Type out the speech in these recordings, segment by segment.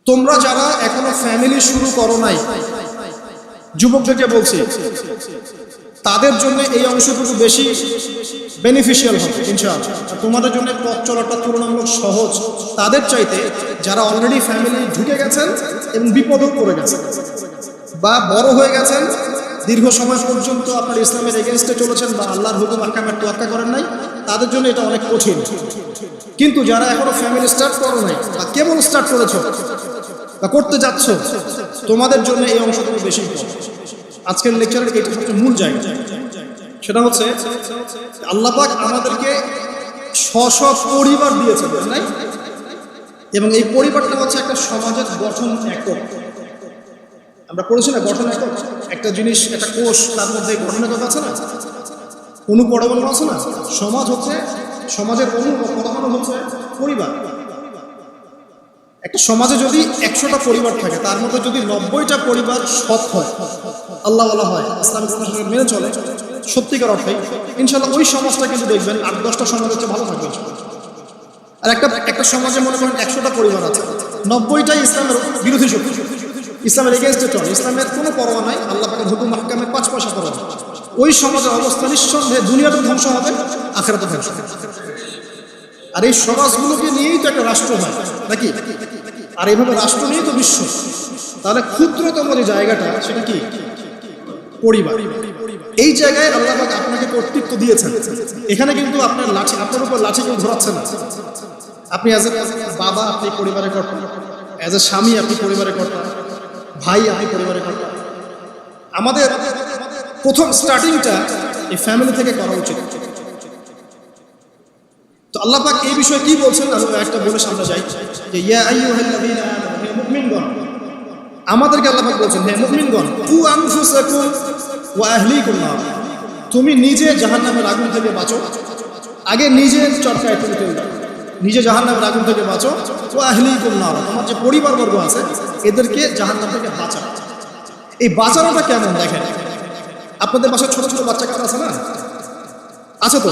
তোমরা যারা এখনো ফ্যামিলি শুরু করো নাই, যুবকদেরকে বলছি, তাদের জন্য এই অংশটুকু বেশি বেনিফিশিয়াল হবে ইনশাআল্লাহ। তোমাদের জন্য পথ চলাটা তুলনামূলক সহজ তাদের চাইতে যারা অলরেডি ফ্যামিলি ঢুকে গেছেন এবং বিপদেও পড়ে গেছেন বা বড় হয়ে গেছেন, দীর্ঘ সময় পর্যন্ত আপনার ইসলামের এগেনস্টে চলেছেন বা আল্লাহর হুকুম আহকামের তোয়াক্কা করেন নাই, তাদের জন্য এটা অনেক কঠিন। কিন্তু যারা এখনো ফ্যামিলি স্টার্ট করো নাই বা কেবল স্টার্ট করেছো বা করতে যাচ্ছ, তোমাদের জন্য এই অংশটুকু বেশি। আজকের লেকচারের এটা সবচেয়ে মূল জায়গা, সেটা হচ্ছে আল্লাহ পাক আমাদেরকে স্ব পরিবার দিয়েছেন নাই, এবং এই পরিবারটা হচ্ছে একটা সমাজের গঠন একক। আমরা পড়েছি না গঠন একক, একটা জিনিস একটা কোষ, তার মধ্যে গঠন একক আছে না, অনুপরমাণু আছে না। সমাজ হচ্ছে সমাজের অনুপরমাণু হচ্ছে পরিবার। একটা সমাজে যদি 100টা পরিবার থাকে, তার মধ্যে যদি 90টা পরিবার সৎ হয়, আল্লাহ ওয়ালা হয়, ইসলামিক অনুশাসন মেনে চলে সত্যিকার অর্থে, ইনশাআল্লাহ ওই সমাজটা কিন্তু দেখবেন 8-10টা সমাজ হচ্ছে ভালো থাকবে। আর একটা সমাজে মনে করেন 100টা পরিবার আছে, 90টাই ইসলামের বিরোধী শক্তি, ইসলামের এগেনস্টে চলে, ইসলামের কোনো পরোয়া নাই, আল্লাহ পাকের হুকুম আহকামের 5 পয়সা পরোয়া। ওই সমাজের অবস্থা নিঃসন্দেহে দুনিয়াতে ধ্বংস হবে, আখিরাতে ধ্বংস হবে। আর এই সমাজগুলোকে নিয়েই তো একটা রাষ্ট্র হয় নাকি, আর এইভাবে রাষ্ট্র নিয়েই তো বিশ্ব। তাহলে ক্ষুদ্রতম যে জায়গাটা সেটা কি পরিবার। এই জায়গায় আল্লাহ পাক আপনাকে কর্তৃত্ব দিয়েছেন। এখানে কিন্তু আপনার লাঠি, আপনার উপর লাঠি কেউ ধরাচ্ছে না। আপনি অ্যাজ এ বাবা আপনি পরিবারে কর্তা, অ্যাজ এ স্বামী আপনি পরিবারে কর্তা, ভাই আপনি পরিবারে কর্তা। আমাদের প্রথম স্টার্টিংটা এই ফ্যামিলি থেকে করা উচিত। তো আল্লাহ পাক এই বিষয়ে কি বলছেন, আমি একটা বলে সামনে যাই যে ইয়া আইয়ুহাল্লাযীনা আমানু, হে মুমিনগণ, আমাদেরকে আল্লাহ পাক বলছেন হে মুমিনগণ, কু আনফুসাকুম ওয়া আহলিকুম নার, তুমি নিজে জাহান্নামের আগুন থেকে বাঁচো। আগে নিজের চরকায় তুমি তেল দাও, নিজে জাহান্নামের আগুন থেকে বাঁচো। ওয়া আহলিকুম নার, তোমার যে পরিবারবর্গ আছে এদেরকে জাহান্নাম থেকে বাঁচাও। এই বাঁচানোটা কেমন দেখেন, আপনাদের বাসায় ছোট ছোট বাচ্চা কাচ্চা আছে না, আছে তো।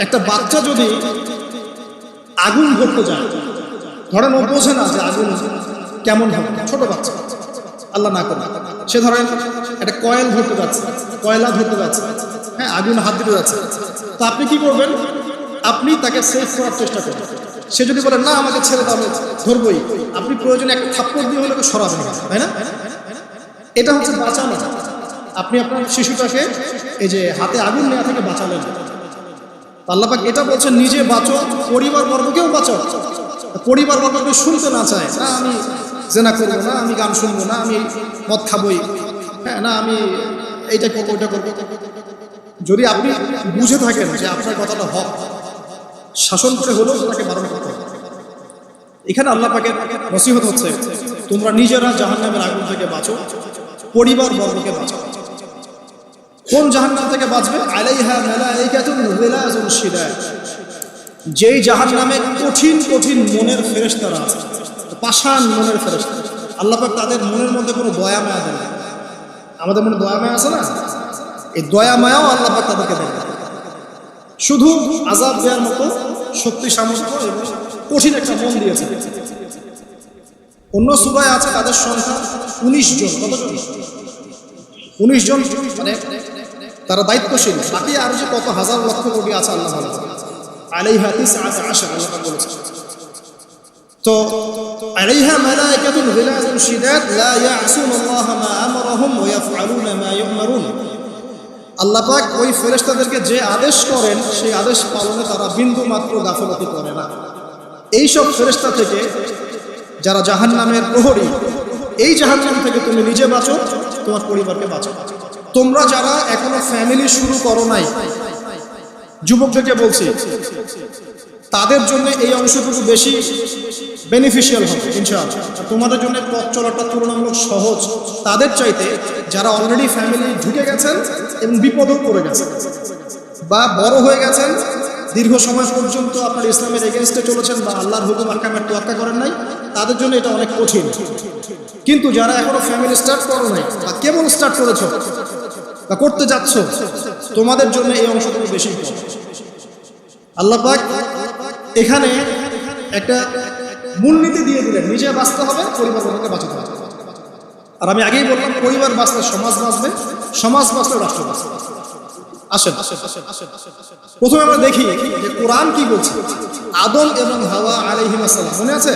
একটা বাচ্চা যদি আগুন ধরতে যায়, ধরেন ও বোঝে না যে আগুন কেমন হবে, ছোট বাচ্চা, আল্লাহ না করে, সে ধরেন একটা কয়েল ধরতে যাচ্ছে, কয়লা ধরতে যাচ্ছে, হ্যাঁ, আগুন হাত দিতে যাচ্ছে, তো আপনি কি করবেন? আপনি তাকে সেভ করার চেষ্টা করবেন। সে যদি বলে না আমাকে ছেড়ে দাও, ধরবই, আপনি প্রয়োজনে একটা থাপ্পড় দিয়ে হলে সরাবেন, তাই না? এটা হচ্ছে বাঁচানো। আপনি আপনার শিশুটাকে এই যে হাতে আগুন নেওয়া থেকে বাঁচালেন। আল্লাহ পাক এটা বলছেন নিজে বাঁচো, পরিবার বর্গকেও বাঁচাও। পরিবার বর্গকে শুনতে না চায়, না আমি জেনা করবো না, আমি গান শুনবো না, আমি মদ খাবই, হ্যাঁ, না আমি এইটা করবো ওইটা করবো। যদি আপনি বুঝে থাকেন যে আপনার কথাটা হক, শাসন করে হলেও তাকে বারণ করতে হবে। এখানে আল্লাহ পাকের নসিহত হচ্ছে তোমরা নিজেরা জাহান্নামের আগুন থেকে বাঁচো, পরিবার বর্গকে বাঁচাও। কোন জাহান্নাম থেকে বাঁচবে? আলাইহা মালাইকাতুন গিলাযুন শিদাদ, যেই জাহান্নামে কঠিন কঠিন মনের ফেরেশতারা আছে, পাষাণ মনের ফেরেশতা। আল্লাহ পাক তাদের মনের মধ্যে কোনো দয়া মায়া দেন না। আমাদের মনে দয়া মায়া আছে না, এই দয়া মায়াও আল্লাহ পাক তাদেরকে দেন না। শুধু আযাব দেওয়ার মতো শক্তি সামর্থ্য এবং কঠিন একটা মন দিয়েছে। অন্য সূরায় আছে তাদের সংখ্যা 19 জন। কতজন? 19 জন, মানে তারা দায়িত্বশীল। বাকি আর যে কত হাজার লক্ষ কোটি আছে আল্লাহ বলেন আলাইহা 19 আল্লাহ বলেছে। তো আলাইহা মালাইকাতুন গিলাযুন শিদাদ লা ইয়াসুনাল্লাহা মা আমারহুম ওয়া ইয়াফআলুনা মা ইউমারুন। আল্লাহ পাক ওই ফেরেশতাদেরকে যে আদেশ করেন সেই আদেশ পালনে তারা বিন্দু মাত্র গাফলতি করে না। এই সব ফেরেশতা থেকে যারা জাহান্নামের প্রহরী, এই জাহান্নাম থেকে তুমি নিজে বাঁচো, তোমার পরিবারকে বাঁচো। তোমরা যারা এখনো ফ্যামিলি শুরু করো নাই, যুবকদেরকে বলছি, তাদের জন্য এই অংশটুকু বেশি বেনিফিশিয়াল হবে ইনশাআল্লাহ। তোমাদের জন্য পথ চলাটা তুলনামূলক সহজ তাদের চাইতে যারা অলরেডি ফ্যামিলি ঢুকে গেছেন এবং বিপদেও পড়ে গেছেন বা বড় হয়ে গেছেন, দীর্ঘ সময় পর্যন্ত আপনার ইসলামের এগেনস্টে চলেছেন বা আল্লাহর হুকুম আহকামের তোয়াক্কা করেন নাই, তাদের জন্য এটা অনেক কঠিন। কিন্তু যারা এখনো ফ্যামিলি স্টার্ট করো নাই বা কেবল স্টার্ট করেছো বা করতে যাচ্ছ, তোমাদের জন্য এই অংশটুকু বেশি ইম্পর্টেন্ট। আল্লাহ পাক এখানে একটা মূলনীতি দিয়ে দিলেন, নিজে বাঁচতে হবে, পরিবারকে বাঁচাতে হবে। আর আমি আগেই বললাম, পরিবার বাঁচলে সমাজ বাঁচবে, সমাজ বাঁচলে রাষ্ট্র বাঁচবে। আসেন প্রথমে আমরা দেখি যে কোরআন কি বলছে। আদম এবং হাওয়া আলাইহিস সালাম, মনে আছে?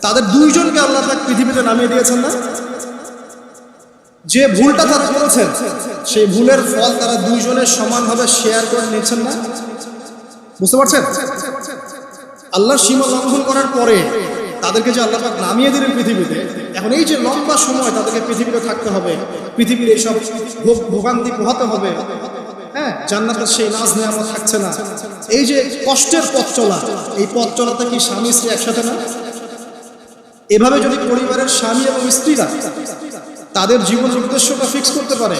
তাদের দুইজনকে আল্লাহ পাক পৃথিবীতে নামিয়ে দিয়েছেন না? যে ভুলটা তারা করেছেন, সেই ভুলের ফল তারা দুইজনের সমানভাবে শেয়ার করে নিচ্ছেন না? বুঝতে পারছেন? আল্লাহর সীমা লঙ্ঘন করার পরে তাদেরকে যে আল্লাহ পাক নামিয়ে দিলেন পৃথিবীতে, এখন এই যে লম্বা সময় তাদেরকে পৃথিবীতে থাকতে হবে, পৃথিবীর এইসব ভোগান্তি পোহাতে হবে, হ্যাঁ, জান্নাতের সেই নাজ নেয়ামত থাকছে না, এই যে কষ্টের পথ চলা, এই পথ চলাতে কি স্বামী স্ত্রী একসাথে না? এভাবে যদি পরিবারের স্বামী এবং স্ত্রীরা তাদের জীবনের উদ্দেশ্যটা ফিক্স করতে পারে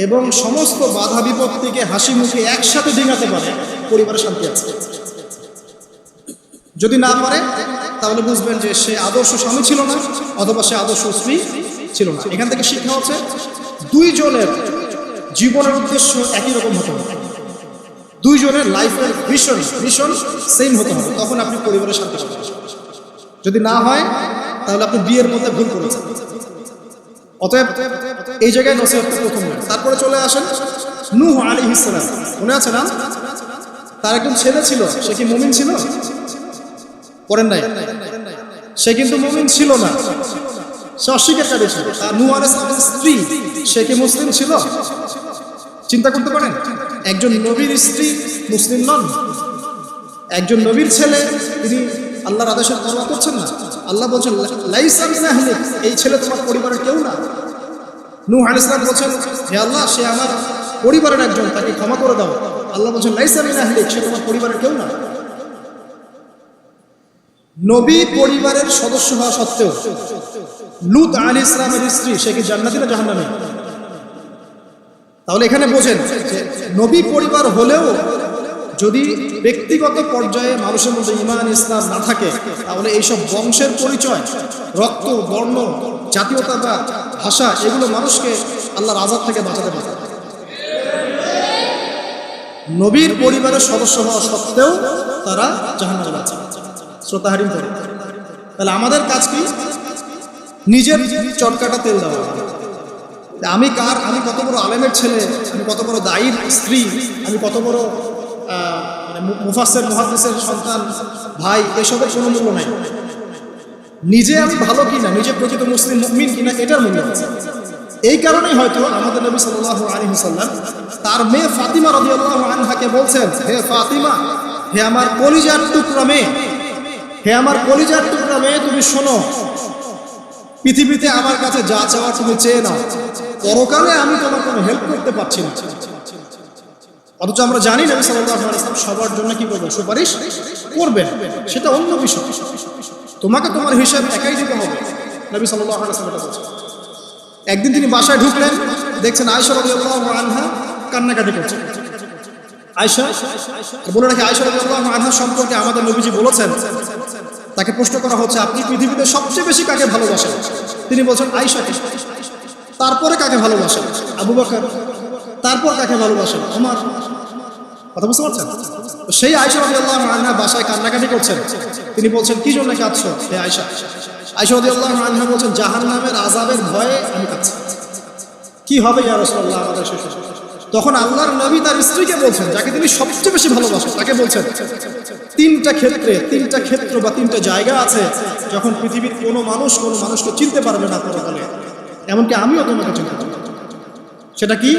এবং সমস্ত বাধা বিপত্তিকে হাসি মুখে একসাথে ডিঙাতে পারে, পরিবারে শান্তি আছে। যদি না পারে তাহলে বুঝবেন যে সে আদর্শ স্বামী ছিল না, অথবা সে আদর্শ স্ত্রী ছিল না। এখান থেকে শিক্ষা হচ্ছে দুইজনের জীবনের উদ্দেশ্য একই রকম হতে হবে, দুইজনের লাইফের ভিশন সেম হতে হবে, তখন আপনি পরিবারের শান্তি পাবেন। যদি না হয় তাহলে আপনি বিয়ের মধ্যে ভুল করেছেন। অতএব এই জায়গায় নসিহতটা প্রথম। তারপরে চলে আসেন নূহ আলাইহিস সালাম, মনে আছে না? তার একজন ছেলে ছিল, সে কি মুমিন ছিল? করেন নাই? সে কিন্তু মুমিন ছিল না, সে অস্বীকারী ছিল। আর নূহ আলাইহিস সালামের স্ত্রী, সে কি মুসলিম ছিল? চিন্তা করতে পারেন, একজন নবীর স্ত্রী মুসলিম নন, একজন নবীর ছেলে, তিনি আল্লাহর আদেশের পরোয়া করছেন না। আল্লাহ বলছেন লাইসা মিন আহলিক, এই ছেলে তোমার পরিবারের কেউ না। নূহ আলাইহিস সালাম বলছেন, হে আল্লাহ, সে আমার পরিবারের একজন, তাকে ক্ষমা করে দাও। আল্লাহ বলছেন লাইসা মিন আহলিক, সে তোমার পরিবারের কেউ না। নবী পরিবারের সদস্য হওয়া সত্ত্বেও লূত আলাইহিস সালামের স্ত্রী, সে কি জান্নাতি না জাহান্নামী? তাহলে এখানে বোঝেন যে নবী পরিবার হলেও যদি ব্যক্তিগত পর্যায়ে মানুষের মধ্যে ঈমান ইসলাম না থাকে, তাহলে এইসব বংশের পরিচয়, রক্ত, বর্ণ, জাতীয়তাবাদ, ভাষা, এগুলো মানুষকে আল্লাহর আযাব থেকে বাঁচাতে পারে। নবীর পরিবারের সদস্য হওয়া সত্ত্বেও তারা জাহান্নামে যাচ্ছে, শ্রোতাহারিম করে। তাহলে আমাদের কাজ কি? নিজের চটকাটা তেল দেওয়া। আমি কত বড় আলেমের ছেলে, আমি কত বড় দায়ীর স্ত্রী, আমি কত বড় মুফাসসির মুহাদ্দিসের সন্তান, ভাই, এসবের কোনো মূল্য নাই। নিজে আমি ভালো কিনা, নিজে প্রকৃত মুসলিম মুমিন কিনা, এটার মূল্য আছে। এই কারণেই হয়তো আমাদের নবী সাল্লাল্লাহু আলাইহি ওয়াসাল্লাম তার মেয়ে ফাতিমা রাদিয়াল্লাহু আনহাকে বলছেন, হে ফাতিমা, হে আমার কলিজার টুকরা মেয়ে, হে আমার কলিজার টুকরা মেয়ে, তুমি শোনো, পৃথিবীতে আমার কাছে যা চাওয়া তুমি চেয়ে নাও, পরকালে আমি তোমার কোনো হেল্প করতে পারছি না। অথচ আমরা জানি নবী সাল্লাল্লাহু আলাইহি ওয়াসাল্লাম সবার জন্য কি করবেন? সুপারিশ করবেন, সেটা অন্য বিষয়। তোমাকে তোমার হিসাব একাই দিতে হবে, নবী সাল্লাল্লাহু আলাইহি ওয়াসাল্লাম বলেছেন। একদিন তিনি বাসায় ঢুকলেন, দেখছেন আয়েশা রাদিয়াল্লাহু আনহা কান্নাকাটি করছেন। আয়েশা, বলে রাখি, আয়েশা রাদিয়াল্লাহু আনহা সম্পর্কে আমাদের নবীজি বলেছেন, তাকে প্রশ্ন করা হচ্ছে, আপনি পৃথিবীতে সবচেয়ে বেশি কাকে ভালোবাসেন? তিনি বলছেন আয়েশাকে। তারপরে কাকে ভালোবাসেন? আবু বকর। তারপর কাকে ভালোবাসেন? ওমর। কথা বুঝতে পারছেন? সেই আয়েশা রাদিয়াল্লাহু আনহা বাসায় কান্নাকাটি করছেন। তিনি বলছেন, কি জন্য কাঁদছো হে আয়েশা? আয়েশা রাদিয়াল্লাহু আনহা বলছেন, জাহান্নামের আযাবের ভয়ে আমি কাঁদছি। কি হবে ইয়া রাসূলুল্লাহ আমাদের শেষে? তখন আল্লাহর নবী তার স্ত্রীকে বলছেন, যাকে তিনি সবচেয়ে বেশি ভালোবাসেন, তাকে বলছেন, তিনটা ক্ষেত্র বা তিনটা জায়গা আছে যখন পৃথিবীর কোনো মানুষকে চিনতে পারবে না পরকালে, এমনকি আমিও তোমাকে চিনতে পারবো। সেটা কি?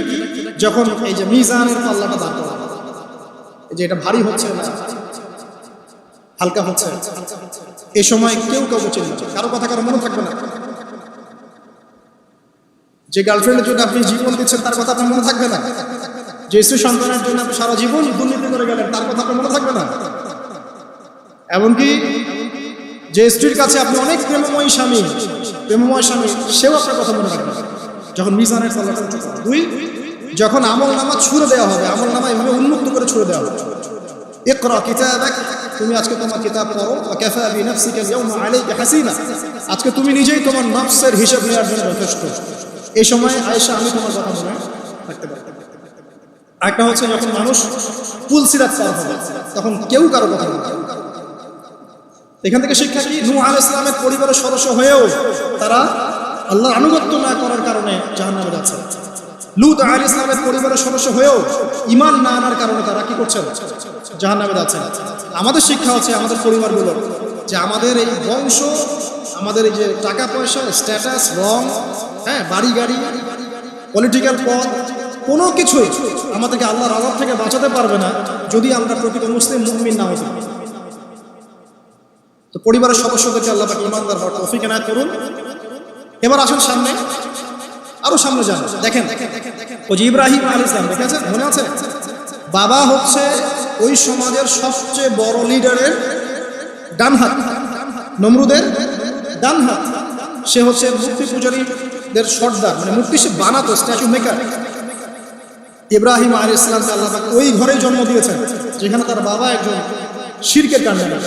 যখন এই যে মিজানের পাল্লাটা দাঁড় করা, এই যে এটা ভারী হচ্ছে না হালকা হচ্ছে, এই সময় কেউ কাউকে চিনবে না, কারো কথা কারো মনে থাকবে না। যে গার্লফ্রেন্ডের জন্য আপনি জীবন দিচ্ছেন, তার কথা আপনার মনে থাকবে না। যে স্ত্রী সন্তানের জন্য আপনি সারা জীবন দুর্নীতি করে গেলেন, তার কথা আপনার মনে থাকবে না। এমনকি যে স্ত্রীর কাছে আপনি অনেক প্রেমময় স্বামী, সেও আপনার কথা মনে রাখবে না যখন মিজানের পাল্লাটা উঠে যাবে। দুই, যখন আমল নামা ছুড়ে দেওয়া হবে, আমল নামা এভাবে উন্মুক্ত করে ছুড়ে দেওয়া হবে, ইকরা কিতাবাক, তুমি আজকে তোমার কিতাব পড়ো, কাফা বিনাফসিকা ইয়াউমা আলাইকা হাসিবা, আজকে তুমি নিজেই তোমার নফসের হিসাব নেওয়ার জন্য যথেষ্ট। এই সময় আয়েশা, আমি তোমার কথা মনে রাখতে পারি। একটা হচ্ছে যখন মানুষ পুল সিরাত পার হবে, তখন কেউ কারো কথা বলবে না। এখান থেকে শিক্ষা কি? নূহ আলাইহিস সালামের পরিবারের সদস্য হয়েও তারা আল্লাহর আনুগত্য না করার কারণে জাহান্নামে যাচ্ছে। লূত আলাইহিস সালামের পরিবারের সদস্য হয়েও ঈমান না আনার কারণে তারা কি করছেন? জাহান্নামে যাচ্ছেন। আমাদের শিক্ষা হচ্ছে আমাদের পরিবারগুলো যে আমাদের এই বংশ, আমাদের এই যে টাকা পয়সা, স্ট্যাটাস, রং, হ্যাঁ, বাড়ি গাড়ি, পলিটিক্যাল পদ, কোনো কিছুই আমাদেরকে আল্লাহর আযাব থেকে বাঁচাতে পারবে না যদি আমরা প্রকৃত মুসলিম মুমিন না হতে পারি। তো পরিবারের সদস্যদেরকে আল্লাহ পাক ঈমানদার হওয়ার তৌফিক এনায়েত করুন। এবার আসুন সামনে, আরো সামনে যান। দেখেন ওই যে ইব্রাহিম আলাইহিস সালাম, দেখেছেন, মনে আছে? বাবা হচ্ছে ওই সমাজের সবচেয়ে বড় লিডারের ডান হাত, নমরুদের ডান হাত। সে হচ্ছে মূর্তি পূজারীদের সর্দার, মানে মূর্তি সে বানাতো, স্ট্যাচু মেকার। ইব্রাহিম আলাইহিস সালামকে আল্লাহ পাক ওই ঘরে জন্ম দিয়েছেন যেখানে তার বাবা একজন শিরকের কাণ্ডারি।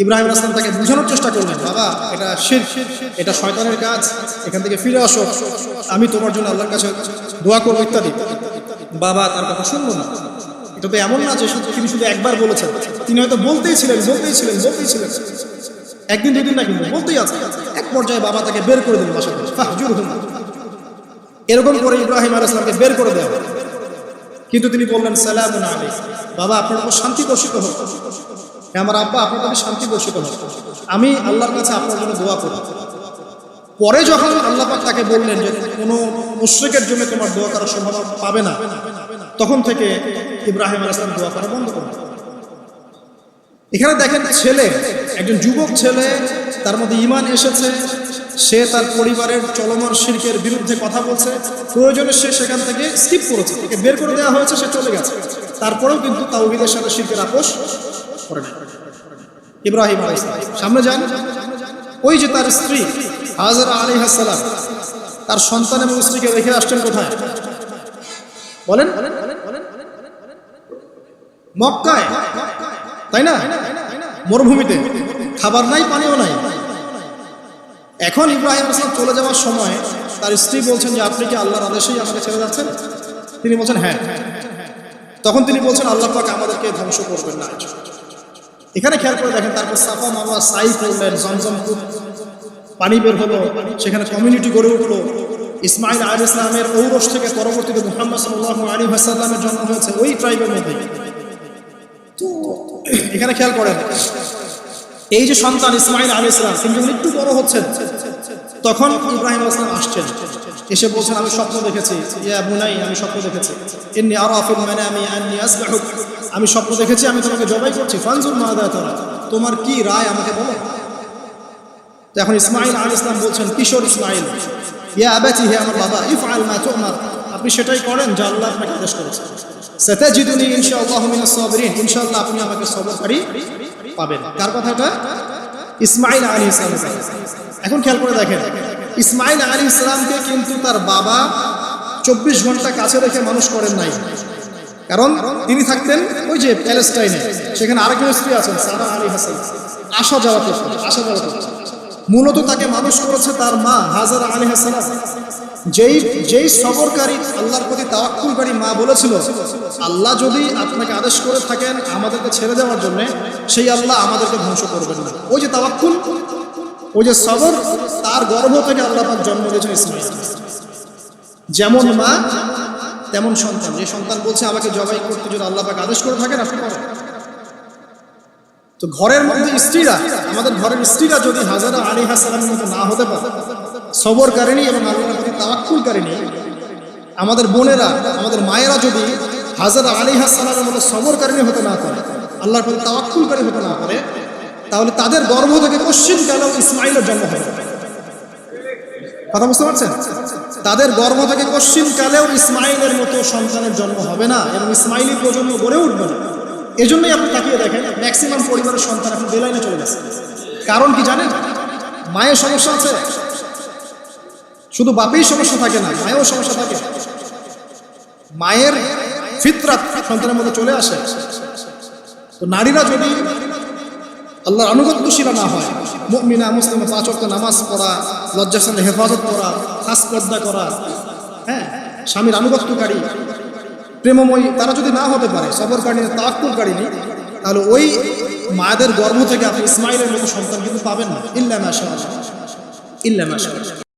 ইব্রাহিম আলাইহিস সালাম তাকে বোঝানোর চেষ্টা করলেন, বাবা এটা শিরক, এটা শয়তানের কাজ, এখান থেকে ফিরে আসো, আমি তোমার জন্য আল্লাহর কাছে দোয়া করবো ইত্যাদি। বাবা তার কথা শুনলো না। এটা তো এমন না যে তিনি শুধু একবার বলেছেন, তিনি হয়তো বলতেই ছিলেন। একদিন দুদিন না, কিন্তু বলতেই আছে। এক পর্যায়ে বাবা তাকে বের করে দিলেন বাসা থেকে, ফাহজুরহুম। এরকম করে ইব্রাহিম আলাইহিস সালামকে বের করে দেওয়া। কিন্তু তিনি বললেন, সালামুন আলাইকুম, বাবা আপনার উপর শান্তি বর্ষিত হোক। আমার আব্বা আপনার প্রতি শান্তি বর্ষিত হোক, আমি আল্লাহর কাছে আপনার জন্য দোয়া করি। পরে যখন আল্লাহ পাক তাকে বললেন যে কোনো মুশরিকের জন্য তোমার দোয়া করার সম্ভাবনা পাবে না, তখন থেকে ইব্রাহিম আলাইহিস সালাম দোয়া করা বন্ধ করলেন। এখানে দেখেন, ছেলে, একজন যুবক ছেলে, তার মধ্যে ঈমান এসেছে, সে তার পরিবারের চলমান শিরকের বিরুদ্ধে কথা বলছে, প্রয়োজনে সে সেখান থেকে স্কিপ করেছে, তাকে বের করে দেওয়া হয়েছে, সে চলে গেছে। তারপরেও কিন্তু তাওহীদের সাথে শিরকের আপোষ করে না। ইব্রাহিম আলাইহিস সালাম সামনে যান। ওই যে তার স্ত্রী হাজরা আলাইহিস সালাম তার সন্তান এবং স্ত্রীকে রেখে আসছেন কোথায় বলেন? মক্কায়, তাই না? মরুভূমিতে, খাবার নাই, পানিও নাই। এখন ইব্রাহিম আলাইহিস সালাম চলে যাওয়ার সময় তার স্ত্রী বলছেন যে আপনি কি আল্লাহর আদেশেই আমাকে ছেড়ে যাচ্ছেন? তিনি বলছেন হ্যাঁ। তখন তিনি বলছেন আল্লাহ পাক আমাদেরকে ধ্বংস করবেন না। এখানে খেয়াল করে দেখেন, তারপর সাফা মারওয়া সাই করলেন, জমজম পানি বের হলো, সেখানে কমিউনিটি গড়ে উঠলো। ইসমাইল আলাইহিস সালামের ঔরস থেকে পরবর্তীতে মুহাম্মদ সাল্লাল্লাহু আলাইহি ওয়াসাল্লামের জন্ম হয়েছে ওই ট্রাইবের মধ্যে। তো এখানে খেয়াল করেন, এই যে সন্তান ইসমাইল আলাইহিস সালাম, তিনি যখন একটু বড় হচ্ছেন, তখন ইব্রাহিম আলাইহিস সালাম আসছেন, এসে বলছেন আমি স্বপ্ন দেখেছি, ইয়া বুনাই, আমি স্বপ্ন দেখেছি, ইন্নী আরা ফিল মানামি আন্নী আসবাহুক, আমি স্বপ্ন দেখেছি আমি তোমাকে জবাই করছি, ফানজুর মাযা তারা, তোমার কি রায় আমাকে বলো। তো এখন ইসমাইল আলাইহিস সালাম বলছেন, কিশোর ইসমাইল, ইয়া আবাতি, হে আমার বাবা, ইফআল মা তুমার, আপনি সেটাই করেন যা আল্লাহ আপনাকে আদেশ করেছেন। সাতাজিদুনি ইনশাআল্লাহু মিনাস সাবিরিন, ইনশাআল্লাহ আপনি আমাকে সবরকারী পাবেন। কার কথা এটা? ইসমাইল আলাইহিস সালাম। এখন খেয়াল করে দেখেন, ইসমাইল আলাইহিস সালামকে কিন্তু তার বাবা 24 ঘন্টা কাছে রেখে মানুষ করেন নাই। কারণ তিনি থাকতেন ওই যে প্যালেস্টাইনে, সেখানে আরেকজন স্ত্রী আছেন সারা আলাইহিস সালাম, আসা যাওয়া করতেন। মূলত তাকে মানুষ করেছে তার মা হাজারা আলাইহিস সালাম, যেই সবরকারী, আল্লাহর প্রতি তাওয়াক্কুলকারী মা বলেছিল, আল্লাহ যদি আপনাকে আদেশ করে থাকেন আমাদেরকে ছেড়ে দেওয়ার জন্য, সেই আল্লাহ আমাদেরকে ধ্বংস করবেন না। ওই যে তাওয়াক্কুল, ওই যে সবর, তার গর্ভ থেকে আল্লাহ পাক জন্ম দিয়েছেন ইসমাইল। যেমন মা তেমন সন্তান। যে সন্তান বলছে আমাকে জবাই করতে যদি আল্লাহ পাক আদেশ করে থাকেন, আপনি করেন। তো ঘরের মধ্যে স্ত্রীরা, আমাদের ঘরের স্ত্রীরা যদি হাজারা আলাইহিস সালামের মতো না হতে পারে, সবরকারিনী এবং আল্লাহর প্রতি তাওয়াক্কুলকারিনী, আমাদের বোনেরা, আমাদের মায়েরা যদি হাজারা আলাইহিস সালামের মতো সবরকারিনী হতে না পারে, আল্লাহর প্রতি তাওয়াক্কুলকারী হতে না পারে, তাহলে তাদের গর্ভ থেকে পশ্চিমকালেও ইসমাইলের জন্ম হবে। কথা বুঝতে পারছেন? তাদের গর্ভ থেকে পশ্চিমকালেও ইসমাইলের মতো সন্তানের জন্ম হবে না এবং ইসমাইলি প্রজন্ম গড়ে উঠবে না। এজন্যই আপনি তাকিয়ে দেখেন, ম্যাক্সিমাম পরিবারের সন্তান এখন বেলাইনে চলে গেছে। কারণ কি জানেন? মায়ের সমস্যা আছে। শুধু বাপেই সমস্যা থাকে না, মায়েও সমস্যা থাকে। মায়ের ফিতরাত সন্তানের মধ্যে চলে আসে। তো নারীরা যদি আল্লাহর আনুগত্যশীল না হয়, মুমিনা মুসলিমা, 5 ওয়াক্ত নামাজ পড়া, লজ্জাস্থানে হেফাজত করা, খাস পর্দা করা, হ্যাঁ, স্বামীর আনুগত্যকারী, প্রেমময়ী, তারা যদি না হতে পারে, সবরকারিনী, তাওয়াক্কুলকারিনী, তাহলে ওই মায়েদের গর্ভ থেকে আপনি ইসমাইলের মতো সন্তান কিন্তু পাবেন না, ইল্লা মাশাআল্লাহ, ইল্লা মাশাআল্লাহ।